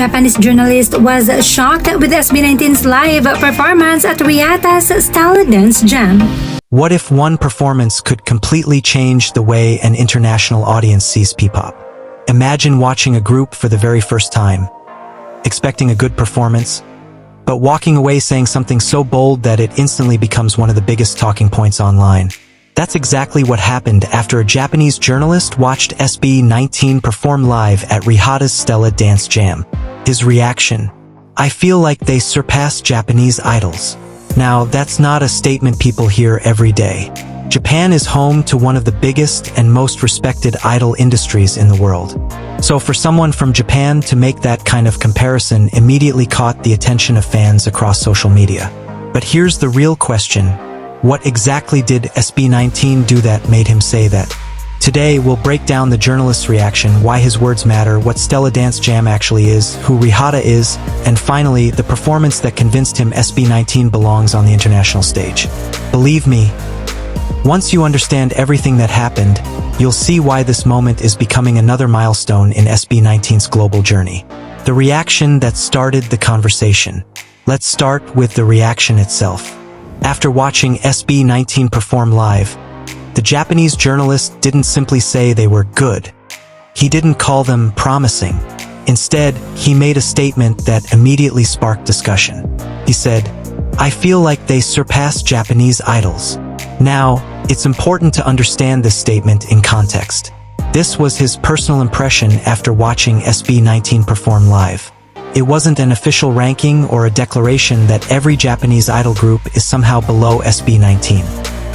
Japanese journalist was shocked with SB19's live performance at RIEHATA's Stella Dance Jam. What if one performance could completely change the way an international audience sees P-pop? Imagine watching a group for the very first time, expecting a good performance, but walking away saying something so bold that it instantly becomes one of the biggest talking points online. That's exactly what happened after a Japanese journalist watched SB19 perform live at RIEHATA's Stella Dance Jam. His reaction: "I feel like they surpass Japanese idols." Now, that's not a statement people hear every day. Japan is home to one of the biggest and most respected idol industries in the world. So for someone from Japan to make that kind of comparison immediately caught the attention of fans across social media. But here's the real question. What exactly did SB19 do that made him say that? Today, we'll break down the journalist's reaction, why his words matter, what Stella Dance Jam actually is, who RIEHATA is, and finally, the performance that convinced him SB19 belongs on the international stage. Believe me, once you understand everything that happened, you'll see why this moment is becoming another milestone in SB19's global journey. The reaction that started the conversation. Let's start with the reaction itself. After watching SB19 perform live, the Japanese journalist didn't simply say they were good. He didn't call them promising. Instead, he made a statement that immediately sparked discussion. He said, "I feel like they surpass Japanese idols." Now, it's important to understand this statement in context. This was his personal impression after watching SB19 perform live. It wasn't an official ranking or a declaration that every Japanese idol group is somehow below SB19.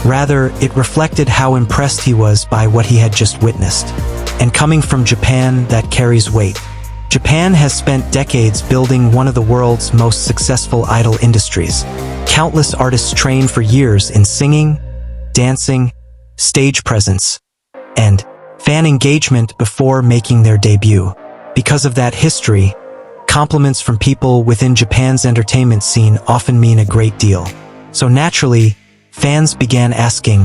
Rather, it reflected how impressed he was by what he had just witnessed. And coming from Japan, that carries weight. Japan has spent decades building one of the world's most successful idol industries. Countless artists train for years in singing, dancing, stage presence, and fan engagement before making their debut. Because of that history, compliments from people within Japan's entertainment scene often mean a great deal. So naturally, fans began asking,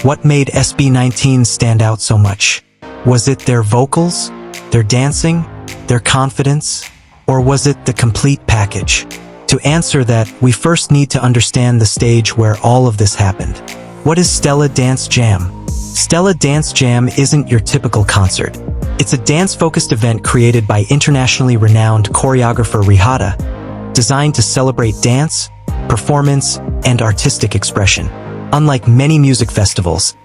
what made SB19 stand out so much? Was it their vocals, their dancing, their confidence, or was it the complete package? To answer that, we first need to understand the stage where all of this happened. What is Stella Dance Jam? Stella Dance Jam isn't your typical concert. It's a dance-focused event created by internationally renowned choreographer RIEHATA, designed to celebrate dance, performance, and artistic expression. Unlike many music festivals,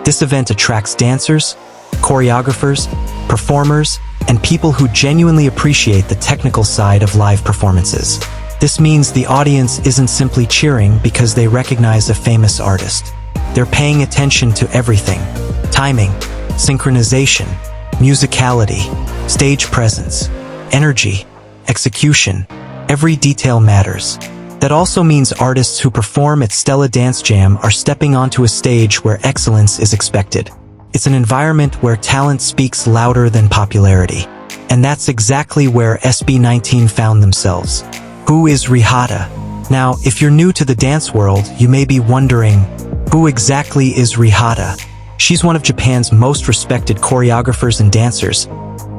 this event attracts dancers, choreographers, performers, and people who genuinely appreciate the technical side of live performances. This means the audience isn't simply cheering because they recognize a famous artist. They're paying attention to everything: timing, synchronization, musicality, stage presence, energy, execution. Every detail matters. That also means artists who perform at Stella Dance Jam are stepping onto a stage where excellence is expected. It's an environment where talent speaks louder than popularity. And that's exactly where SB19 found themselves. Who is RIEHATA? Now, if you're new to the dance world, you may be wondering, who exactly is RIEHATA? She's one of Japan's most respected choreographers and dancers,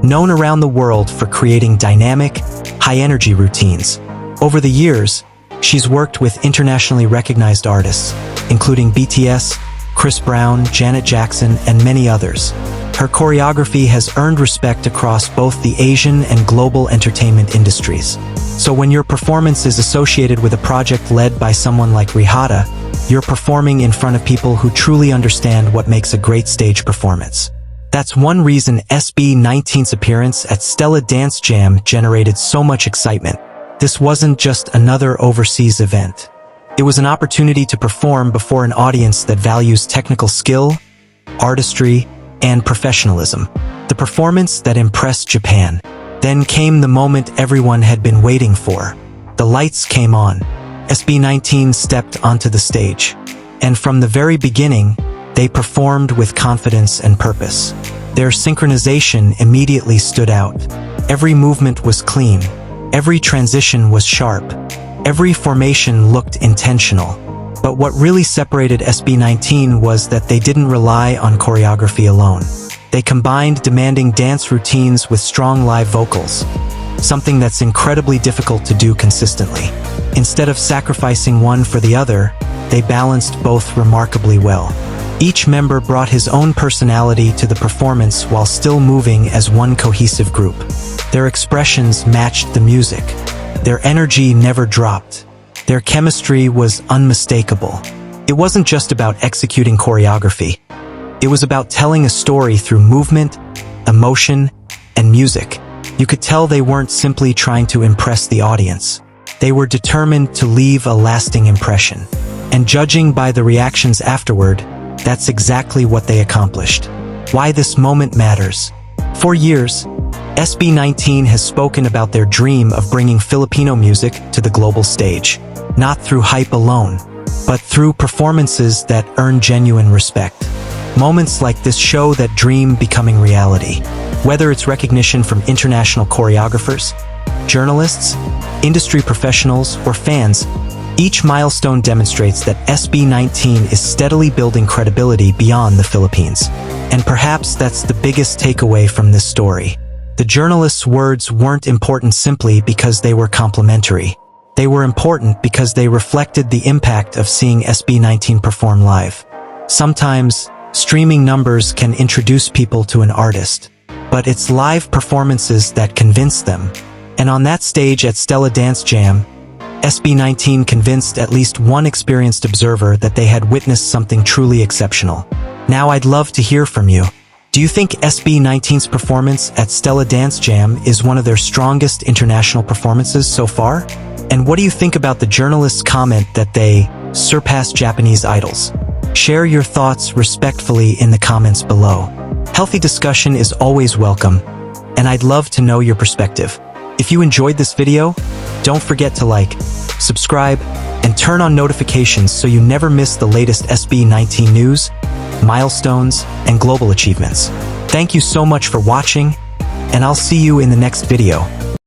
known around the world for creating dynamic, high-energy routines. Over the years, she's worked with internationally recognized artists, including BTS, Chris Brown, Janet Jackson, and many others. Her choreography has earned respect across both the Asian and global entertainment industries. So when your performance is associated with a project led by someone like RIEHATA, you're performing in front of people who truly understand what makes a great stage performance. That's one reason SB19's appearance at Stella Dance Jam generated so much excitement. This wasn't just another overseas event. It was an opportunity to perform before an audience that values technical skill, artistry, and professionalism. The performance that impressed Japan. Then came the moment everyone had been waiting for. The lights came on. SB19 stepped onto the stage. And from the very beginning, they performed with confidence and purpose. Their synchronization immediately stood out. Every movement was clean. Every transition was sharp. Every formation looked intentional. But what really separated SB19 was that they didn't rely on choreography alone. They combined demanding dance routines with strong live vocals. something that's incredibly difficult to do consistently. Instead of sacrificing one for the other, they balanced both remarkably well. Each member brought his own personality to the performance while still moving as one cohesive group. Their expressions matched the music. Their energy never dropped. Their chemistry was unmistakable. It wasn't just about executing choreography. It was about telling a story through movement, emotion, and music. You could tell they weren't simply trying to impress the audience. They were determined to leave a lasting impression. And judging by the reactions afterward, that's exactly what they accomplished. Why this moment matters. For years, SB19 has spoken about their dream of bringing Filipino music to the global stage, not through hype alone, but through performances that earn genuine respect. Moments like this show that dream becoming reality. Whether it's recognition from international choreographers, journalists, industry professionals, or fans, each milestone demonstrates that SB19 is steadily building credibility beyond the Philippines. And perhaps that's the biggest takeaway from this story. The journalists' words weren't important simply because they were complimentary. They were important because they reflected the impact of seeing SB19 perform live. Sometimes, streaming numbers can introduce people to an artist, but it's live performances that convince them. And on that stage at Stella Dance Jam, SB19 convinced at least one experienced observer that they had witnessed something truly exceptional. Now I'd love to hear from you. Do you think SB19's performance at Stella Dance Jam is one of their strongest international performances so far? And what do you think about the journalist's comment that they surpass Japanese idols? Share your thoughts respectfully in the comments below. Healthy discussion is always welcome, and I'd love to know your perspective. If you enjoyed this video, don't forget to like, subscribe, and turn on notifications so you never miss the latest SB19 news, milestones, and global achievements. Thank you so much for watching, and I'll see you in the next video.